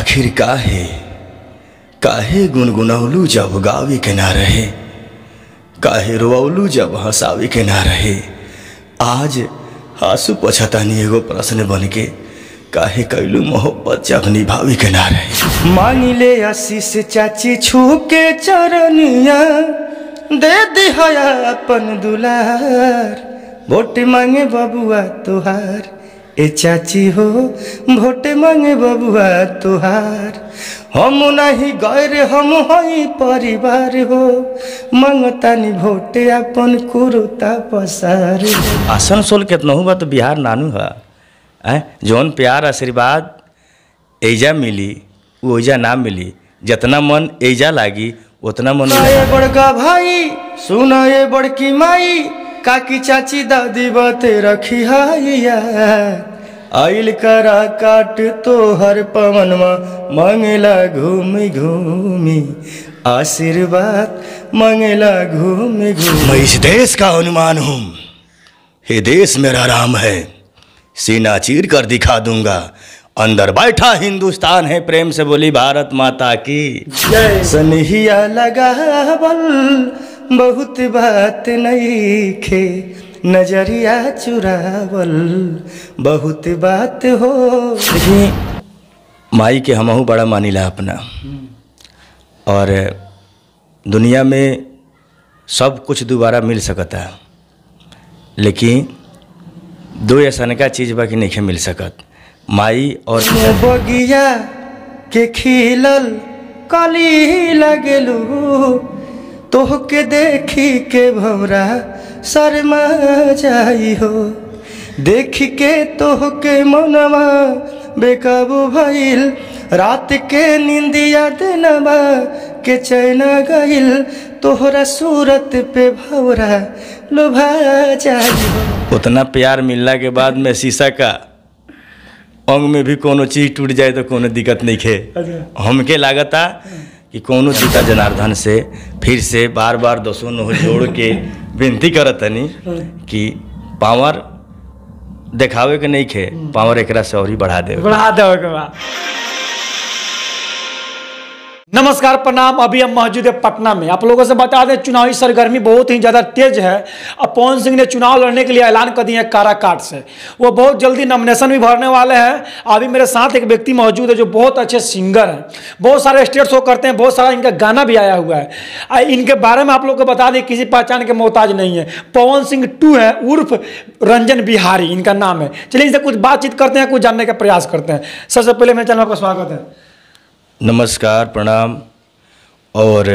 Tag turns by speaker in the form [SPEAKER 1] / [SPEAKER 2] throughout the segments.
[SPEAKER 1] आखिर काहे काहे गुनगुनौलू जब गावे के ना रहे, काहे रोवलू जब हंसावे के ना रहे। आज आंसू पछतानी एगो प्रश्न बन के, काहे कैलू मोहब्बत जब निभावे के ना रहे।
[SPEAKER 2] मांगी ले आशीष चाची छू के चरनिया, दे दिया अपन दुलार। वोट मांगे बबुआ तुहार, ए चाची हो वोट मांगे बबुआ तुहार। हम नहीं गैर हम हई परिवार हो, मांगतानी वोट अपन कुरुता पसार।
[SPEAKER 1] आसनसोल केतना हुआ तो बिहार नानू है। जौन प्यार आशीर्वाद एजा मिली वो ओजा ना मिली, जितना मन एजा लागी उतना मन।
[SPEAKER 2] बड़का भाई सुना ये बड़की माई, काकी चाची दादी बातें रखी हाइया। आइल करा काट तो हर पवनमा, मांगेला घूमी घूमी आशीर्वाद, मांगेला घूमी घूमी।
[SPEAKER 1] मैं इस देश का हनुमान हूँ, ये देश मेरा राम है, सीना चीर कर दिखा दूंगा। अंदर बैठा हिंदुस्तान है, प्रेम से बोली भारत माता की
[SPEAKER 2] जय। सनहिया लगावल बहुत बात नहीं खे, नजरिया चुरावल बहुत बात हो।
[SPEAKER 1] देखिए माई के हमहू बड़ा मानिला अपना, और दुनिया में सब कुछ दोबारा मिल सकता है, लेकिन दो ऐसा का चीज़ बाकी नहीं मिल सकत, माई और
[SPEAKER 2] बगिया के खिलल कली लगलू, तोहके देखी के भौरा शर्मा जाई हो। देख के तोहके मनवा बेकाबू भइल, रात के नींदिया दिनवा के चैना गइल, तोहरा सूरत पे भौरा लुभा जाई हो।
[SPEAKER 1] उतना प्यार मिलने के बाद में शीशा का अंग में भी कोनो चीज़ टूट जाए तो कोनो दिक्कत नहीं खे। हमके लागता कि कोनो जीता जनार्दन से फिर से बार बार दोस्तों नो जोड़ के विनती करतनी कि पावर देखावे के नहीं खे, पावर एकरा से और ही बढ़ा दे
[SPEAKER 3] के बाद। नमस्कार प्रणाम। अभी हम मौजूद है पटना में। आप लोगों से बता दें चुनावी सरगर्मी बहुत ही ज़्यादा तेज है। अब पवन सिंह ने चुनाव लड़ने के लिए ऐलान कर दिया है काराकाट से। वो बहुत जल्दी नॉमिनेशन भी भरने वाले हैं। अभी मेरे साथ एक व्यक्ति मौजूद है जो बहुत अच्छे सिंगर हैं, बहुत सारे स्टेज शो करते हैं, बहुत सारा इनका गाना भी आया हुआ है। इनके बारे में आप लोग को बता दें किसी पहचान के मोहताज नहीं है। पवन सिंह 2 है उर्फ रंजन बिहारी इनका नाम है। चलिए इनसे कुछ बातचीत करते हैं, कुछ जानने का प्रयास करते हैं। सबसे पहले मेरे चैनल पर स्वागत है।
[SPEAKER 1] नमस्कार प्रणाम। और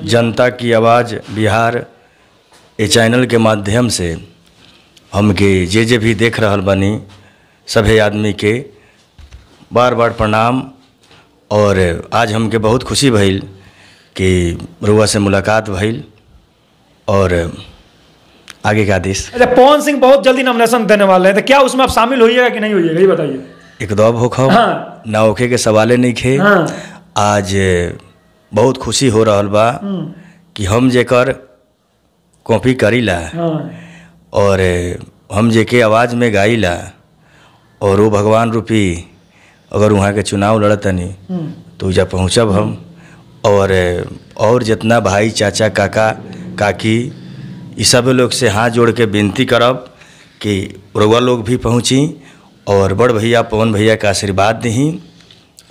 [SPEAKER 1] जनता की आवाज़ बिहार ये चैनल के माध्यम से हमके जे भी देख रहल बानी सभी आदमी के बार बार प्रणाम। और आज हमके बहुत खुशी भइल कि रुआ से मुलाकात भइल और आगे का आदेश।
[SPEAKER 3] अच्छा, पवन सिंह बहुत जल्दी नॉमिनेशन देने वाले हैं, तो क्या उसमें आप शामिल होइएगा कि नहीं होइएगा, ये बताइए।
[SPEAKER 1] एकदम होखो।
[SPEAKER 3] हाँ।
[SPEAKER 1] ना होखे के सवाले नहीं खे।
[SPEAKER 3] हाँ।
[SPEAKER 1] आज बहुत खुशी हो रहल बा कि हम जेकर कॉपी करीला।
[SPEAKER 3] हाँ।
[SPEAKER 1] और हम जेके आवाज़ में गाइला, और वो भगवान रूपी अगर वहाँ के चुनाव लड़तनी तो जा पहुँचब हम। और जितना भाई चाचा काका काकी ये सब लोग से हाथ जोड़ के विनती करब कि रउआ लोग भी पहुँची और बड़ भैया पवन भैया का आशीर्वाद दही।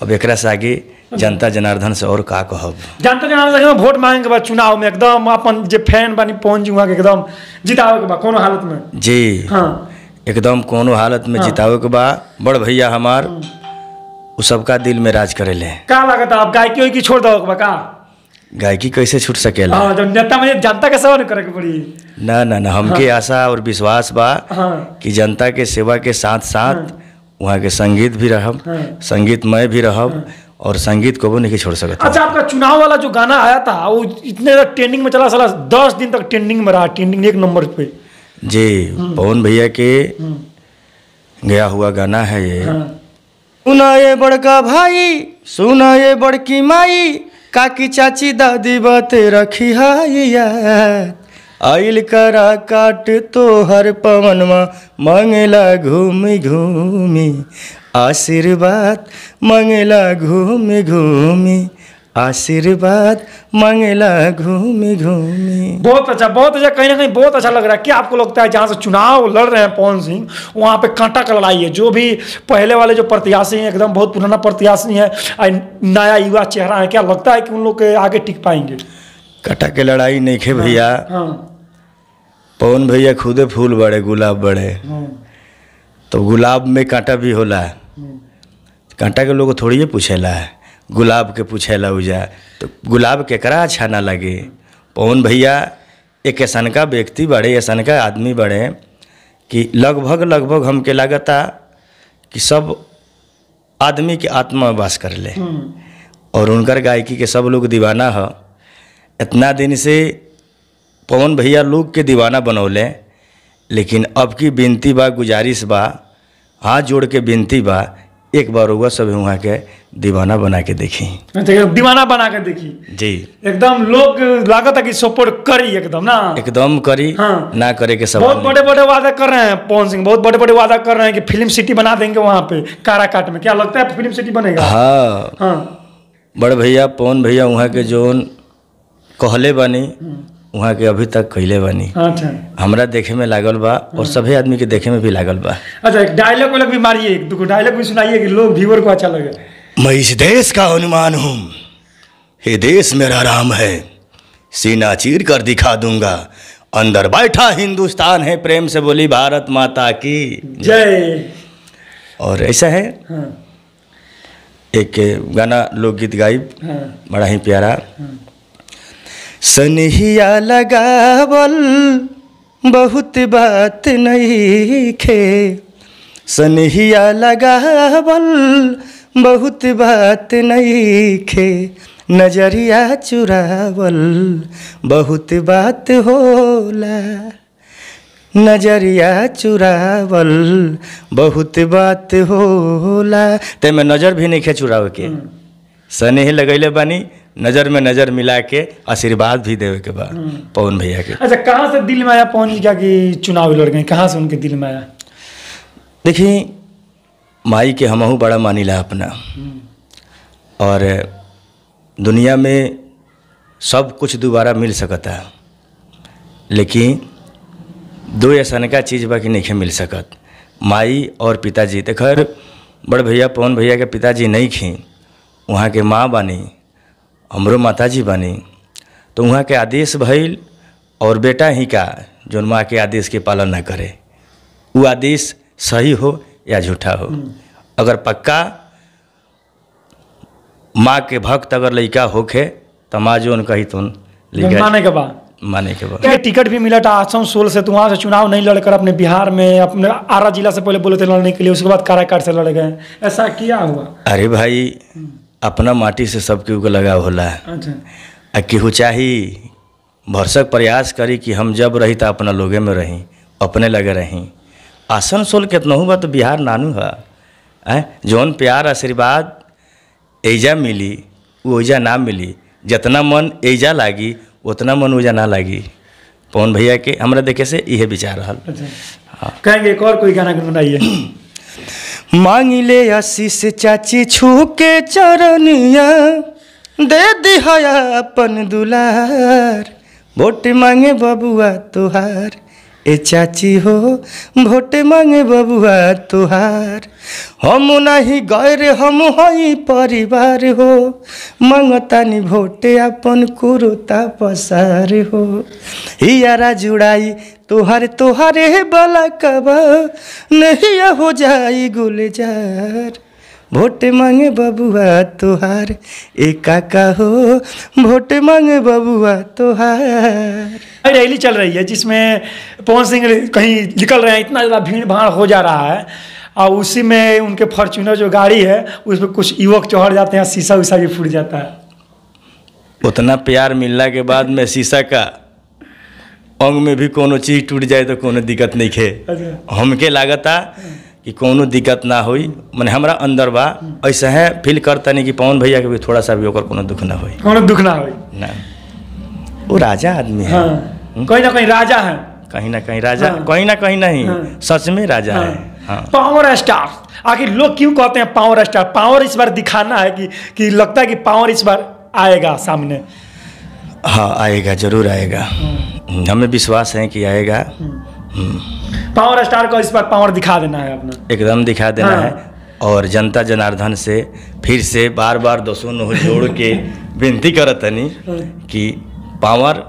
[SPEAKER 1] अब एकरा से आगे जनता जनार्दन से और का कहब।
[SPEAKER 3] जनता जनार्दन वोट मांगे के बाद चुनाव में एकदम अपन जे फैन बानी पवन जी वहाँ के एकदम जितावे के बाद कोनो हालत में।
[SPEAKER 1] जी
[SPEAKER 3] हाँ।
[SPEAKER 1] एकदम कोनो हालत में जितावे के बाद बड़ भैया हमार वो सबका दिल में राज करेले।
[SPEAKER 3] का लागत आप गायकी होई की छोड़ दो के का?
[SPEAKER 1] गायकी कैसे छूट सकेला?
[SPEAKER 3] हाँ, जब नेता में जनता के सेवा नहीं करे के पड़ी।
[SPEAKER 1] ना ना ना, हमके आशा और विश्वास बा कि जनता के सेवा के साथ साथ वहाँ के संगीत भी रहब, संगीतमय भी रहब, और संगीत को भी नहीं छोड़ सकता।
[SPEAKER 3] अच्छा, आपका चुनाव वाला जो गाना आया था वो इतने ट्रेंडिंग में चला, साला 10 दिन तक ट्रेंडिंग में रहा, ट्रेंडिंग 1 नंबर पे।
[SPEAKER 1] जी, पवन भैया के गया हुआ गाना है ये।
[SPEAKER 2] सुना ये बड़का भाई सुना ये बड़की माई, काकी चाची दादी बातें रखी हाइया। आइल करा काट तो हर पवनमा, मांगेला घूमी घूमी आशीर्वाद मंगला घूमी घूमी, आशीर्वाद मंगला घूमी घूमी।
[SPEAKER 3] बहुत अच्छा, बहुत अच्छा। कहीं ना कहीं बहुत अच्छा लग रहा है। क्या आपको लगता है जहाँ से चुनाव लड़ रहे हैं पवन सिंह, वहाँ पे कांटा का लड़ाई है? जो भी पहले वाले जो प्रत्याशी हैं, एकदम बहुत पुराना प्रत्याशी है, नया युवा चेहरा है, क्या लगता है कि उन लोग के आगे टिक पाएंगे?
[SPEAKER 1] कांटा के लड़ाई नहीं खे भैया।
[SPEAKER 3] हाँ
[SPEAKER 1] पवन भैया खुदे फूल बड़े, गुलाब बड़े, तो गुलाब में कांटा भी होला। कांटा के लोग थोड़ी पूछेला, गुलाब के पूछेला उजा, तो गुलाब केकरा अच्छा ना लगे। पवन भैया एक ऐसन का व्यक्ति बड़े, ऐसन का आदमी बड़े कि लगभग हमके लागता कि सब आदमी के आत्मा में वास कर ले, और उनकर गायकी के सब लोग दीवाना है। इतना दिन से पवन भैया लोग के दीवाना बनौले, लेकिन अब की विनती बा, गुजारिश बा, हाथ जोड़ के विनती बा, एक बार हुआ सब वहाँ के दीवाना बना के देखी।
[SPEAKER 3] दीवाना बना के देखी
[SPEAKER 1] जी,
[SPEAKER 3] एकदम लोग लागत है कि सपोर्ट करी एकदम ना, एकदम
[SPEAKER 1] करी।
[SPEAKER 3] हाँ।
[SPEAKER 1] ना करे के सब
[SPEAKER 3] बहुत बड़े बड़े वादा कर रहे हैं पवन सिंह, बहुत बड़े बड़े वादा कर रहे हैं कि फिल्म सिटी बना देंगे वहाँ पे काराकाट में। क्या लगता है फिल्म सिटी बनेगा?
[SPEAKER 1] हाँ,
[SPEAKER 3] हाँ।
[SPEAKER 1] बड़ भैया पवन भैया वहाँ के जोन कहले बानी वहाँ के अभी तक कहले बानी।
[SPEAKER 3] अच्छा,
[SPEAKER 1] हमरा देखे में लागल बा और सभी आदमी के देखे में भी लागल बा।
[SPEAKER 3] अच्छा, एक डायलॉग वाला भी मारिए, एक दो डायलॉग भी सुनाइए कि लोग व्यूअर को अच्छा लगे।
[SPEAKER 1] मैं इस देश का हनुमान हूँ, ये देश मेरा राम है, सीना चीर कर दिखा दूंगा, अंदर बैठा हिंदुस्तान है, प्रेम से बोली भारत माता की
[SPEAKER 3] जय।
[SPEAKER 1] और ऐसा है।
[SPEAKER 3] हाँ।
[SPEAKER 1] एक गाना लोकगीत गाई,
[SPEAKER 3] हाँ।
[SPEAKER 1] बड़ा ही प्यारा।
[SPEAKER 3] हाँ।
[SPEAKER 2] सनहिया लगावल बहुत बात नहीं खे, सनहिया लगावल बहुत बात नहीं खे, नजरिया चुरावल बहुत बात होला, नजरिया चुरावल बहुत बात होला। ते में नजर भी नहीं खे चुरावे के, सनेह लगैले बानी, नज़र में नज़र मिला के आशीर्वाद भी देवे के बाद पवन भैया के।
[SPEAKER 3] अच्छा, कहाँ से दिल में आया पवन जी क्या कि चुनाव लड़ गए? कहाँ से उनके दिल में आया?
[SPEAKER 1] देखिए, माई के हमहू बड़ा मानिला अपना, और दुनिया में सब कुछ दोबारा मिल सकता है, लेकिन दो ऐसा का चीज़ बाकी नहीं मिल सकत, माई और पिताजी। तो खैर बड़ भैया पवन भैया के पिताजी नहीं खी, वहाँ के माँ बानी, हमरो माताजी बानी, तो वहाँ के आदेश भइल, और बेटा ही का जो माँ के आदेश के पालन न करे, वो आदेश सही हो या झूठा हो। अगर पक्का माँ के भक्त अगर लड़का होखे तो माँ जो कही तो
[SPEAKER 3] माने के बाद
[SPEAKER 1] क्या
[SPEAKER 3] टिकट भी मिला था आसनसोल से, तो वहाँ से चुनाव नहीं लड़कर अपने बिहार में, अपने आरा जिला से पहले बोले थे लड़ने के लिए, उसके बाद काराकाट से लड़ गए, ऐसा क्या हुआ?
[SPEAKER 1] अरे भाई, अपना माटी से सब केहू के लगाव होला।
[SPEAKER 3] अच्छा।
[SPEAKER 1] आ केहू चाही भरसक प्रयास करी कि हम जब रही तो अपना लोगे में रही, अपने लगे रही। आसनसोल कितना हुआ तो बिहार नानू है, जौन प्यार आशीर्वाद एजा मिली वो ओजा ना मिली, जितना मन एजा लागी उतना मन ओजा ना लागी। पवन भैया के हमरा देखे से यह विचार रहल।
[SPEAKER 3] अच्छा। हाँ। कहेंगे एक और कोई गाना गुनगुनाइए।
[SPEAKER 2] मांगी ले आशीष चाची छू के चरनिया, दे दिया अपन दुलार, वोट मांगे बबुआ तुहार, ए चाची हो वोट मांगे बबुआ तुहार, हम नहीं गैर हम हई परिवार हो, मांगतानी वोट अपन कुरुता पसार हो, हियारा जुड़ाई तोहर तोहरे बाला कबा, नहीं हो जाई गुलजार, वोट मांगे बबुआ तुहार, ए काका हो वोट मांगे बबुआ तुहार।
[SPEAKER 3] रैली चल रही है जिसमें पवन सिंह कहीं निकल रहे हैं, इतना ज़्यादा भीड़ भाड़ हो जा रहा है, और उसी में उनके फॉर्च्यूनर जो गाड़ी है उसमें कुछ युवक चढ़ जाते हैं, शीशा उषा भी फूट जाता है।
[SPEAKER 1] उतना प्यार मिलने के बाद में शीशा का अंग में भी कोनो चीज़ टूट जाए तो कोनो दिक्कत नहीं खे।
[SPEAKER 3] अच्छा।
[SPEAKER 1] हमके लागता कि कोनो दिक्कत ना होई, मैंने हमरा अंदर बा ऐसा है फील करता नहीं कि पवन भैया के भी थोड़ा सा भी ओकर कोनो दुख ना होई,
[SPEAKER 3] कोनो दुख ना होई
[SPEAKER 1] ना। वो राजा आदमी है।
[SPEAKER 3] हाँ। कहीं ना कहीं राजा है,
[SPEAKER 1] कहीं ना कहीं राजा,
[SPEAKER 3] हाँ।
[SPEAKER 1] कहीं ना कहीं नहीं,
[SPEAKER 3] हाँ।
[SPEAKER 1] सच में राजा
[SPEAKER 3] हाँ।
[SPEAKER 1] है। हाँ।
[SPEAKER 3] पावर स्टार, आखिर लोग क्यों कहते हैं पावर स्टार? पावर इस बार दिखाना है कि लगता है कि पावर इस बार आएगा सामने?
[SPEAKER 1] हाँ आएगा, जरूर आएगा, हमें विश्वास है कि आएगा।
[SPEAKER 3] पावर स्टार को इस बार पावर दिखा देना है अपना,
[SPEAKER 1] एकदम दिखा देना
[SPEAKER 3] हाँ।
[SPEAKER 1] है। और जनता जनार्दन से फिर से बार बार दोस्तों नोह जोड़ के विनती करत तनी कि पावर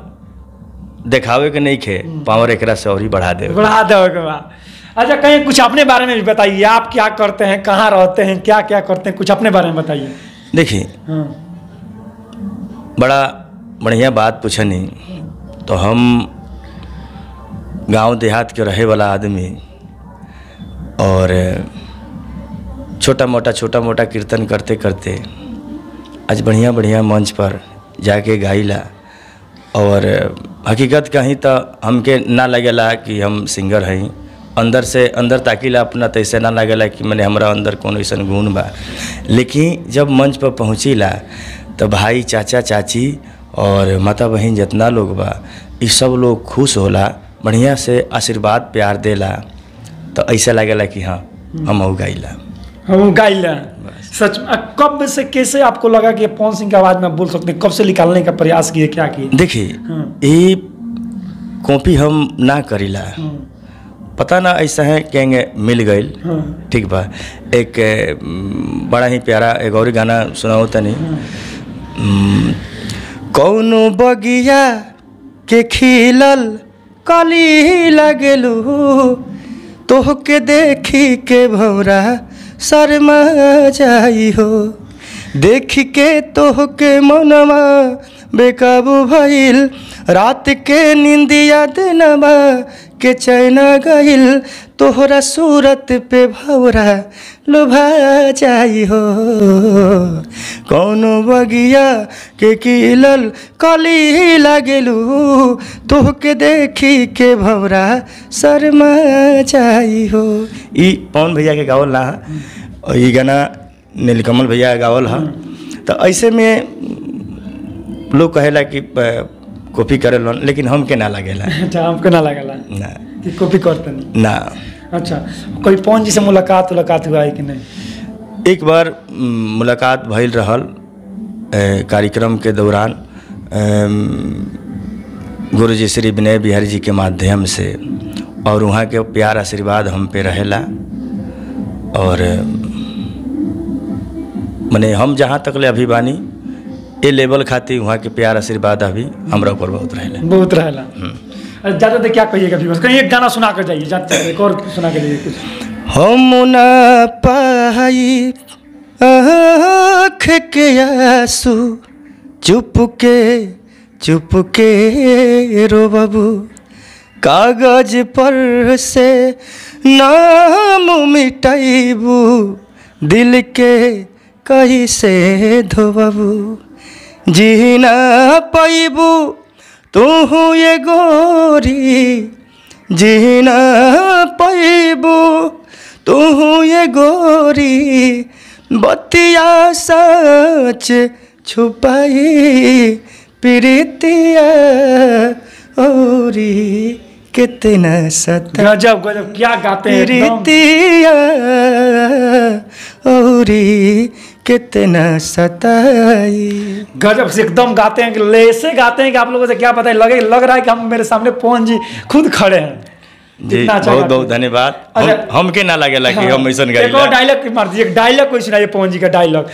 [SPEAKER 1] दिखावे के नहीं खे, पावर एकरा से और ही बढ़ा दे।
[SPEAKER 3] के बाद अच्छा, कहीं कुछ अपने बारे में भी बताइए, आप क्या करते हैं, कहाँ रहते हैं, क्या क्या करते हैं, कुछ अपने बारे में बताइए।
[SPEAKER 1] देखिए बड़ा बढ़िया बात पूछनी। तो हम गांव देहात के रहे वाला आदमी और छोटा मोटा कीर्तन करते करते आज बढ़िया बढ़िया मंच पर जाके गाइला। और हकीकत कहीं तो हमके ना लगेला कि हम सिंगर हई, अंदर से अंदर ताकिला अपना तैसे ना लगेला कि मैंने हमरा अंदर कोनो ऐसा गुण बा। लेकिन जब मंच पर पहुँचीला तो भाई चाचा चाची और माता बहन जितना लोग बा ये सब लोग खुश होला, बढ़िया से आशीर्वाद प्यार देला। तो ऐसा लगेला कि हाँ हम गाइला,
[SPEAKER 3] हम गाइला। सच में कब से कैसे आपको लगा कि पवन सिंह की आवाज़ में बोल सकते हैं? कब से निकालने का प्रयास किए, क्या किए?
[SPEAKER 1] देखिए ये कॉपी हम ना करीला, पता ना ऐसा है कहेंगे मिल गई। ठीक बा, एक बड़ा ही प्यारा एक और गाना सुनाओ तनी। कौनो बगिया के खिलल कली लगलू, तोहके देखी के भौरा शर्मा जाई हो, देख के तोहके मनवा बेकाबू भइल, रात के निंदिया दिनवा के चैना गइल, तोहरा सूरत पे भौरा लुभा जाई हो। कौनो बगिया के खिलल कली लागलू, तोहके देखी के भौरा शर्मा जाई हो। ई पवन भैया के गावल ना, और ये गाना नीलकमल भैया गावल है। तो ऐसे में लोग कहेला कि कॉपी करे लोन, लेकिन हमके ना लगेला।
[SPEAKER 3] अच्छा, हमके ना लगेला
[SPEAKER 1] ना
[SPEAKER 3] कि कॉपी करते नहीं
[SPEAKER 1] ना।
[SPEAKER 3] अच्छा, कोई पवन जी से मुलाकात हुआ है कि नहीं?
[SPEAKER 1] एक बार मुलाकात भइल रहल कार्यक्रम के दौरान गुरु जी श्री विनय बिहारी जी के माध्यम से, और वहाँ के प्यार आशीर्वाद हम पे रहेला। और मने हम जहाँ तक ले अभी बानी ये लेवल खातिर वहाँ के प्यार आशीर्वाद अभी हमरा ऊपर बहुत रहेला।
[SPEAKER 3] ज़्यादा तो क्या कहिएगा अभी, बस कहीं एक गाना सुना कर जाइए, एक और सुना कर जाइए कुछ।
[SPEAKER 1] हम ना पाई आँख के आंसू, चुप के रो बाबू, कागज पर से नाम मिटाइबू, दिल के कहीं से धो बाबू, जी ना पाइबू तू ये गोरी, जी ना पाइबू तू ये गोरी, बतिया सच छुपाई प्रीतिया औरी, कितना सता
[SPEAKER 3] गजब गजब, क्या गाते हैं
[SPEAKER 1] प्रीतिया औरी, कितना सताई।
[SPEAKER 3] गजब से एकदम गाते हैं कि ऐसे गाते हैं कि आप लोगों से क्या पता है, लग रहा है कि हम मेरे सामने पवन जी खुद खड़े हैं।
[SPEAKER 1] जी बहुत बहुत धन्यवाद। हमके ना लगेला कि हम ऐसा गाइला।
[SPEAKER 3] एक और डायलॉग मार दीजिए, डायलॉग कोई सुनाइए पवन जी का डायलॉग।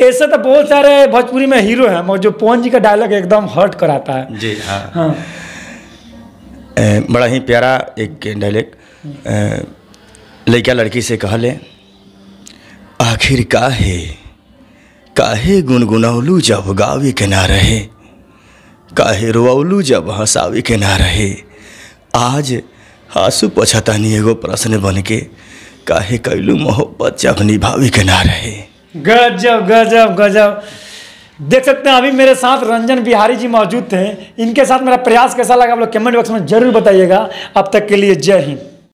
[SPEAKER 3] ऐसे तो बहुत सारे भोजपुरी में हीरो हैं, मगर जो पवन जी का डायलॉग एकदम हर्ट कराता है।
[SPEAKER 1] जी हाँ। बड़ा ही प्यारा एक डायलॉग, लड़का लड़की से कहले, आखिर काहे गुनगुनौलू जब गावे के ना रहे, काहे रोवलू जब हंसावे के ना रहे, आज आंसू पोछतानी एगो प्रश्न बन के, काहे कैलू मोहब्बत जब निभावे के ना रहे।
[SPEAKER 3] गजब गजब गजब। देख सकते हैं अभी मेरे साथ रंजन बिहारी जी मौजूद थे। इनके साथ मेरा प्रयास कैसा लगा आप लोग कमेंट बॉक्स में जरूर बताइएगा। अब तक के लिए जय हिंद।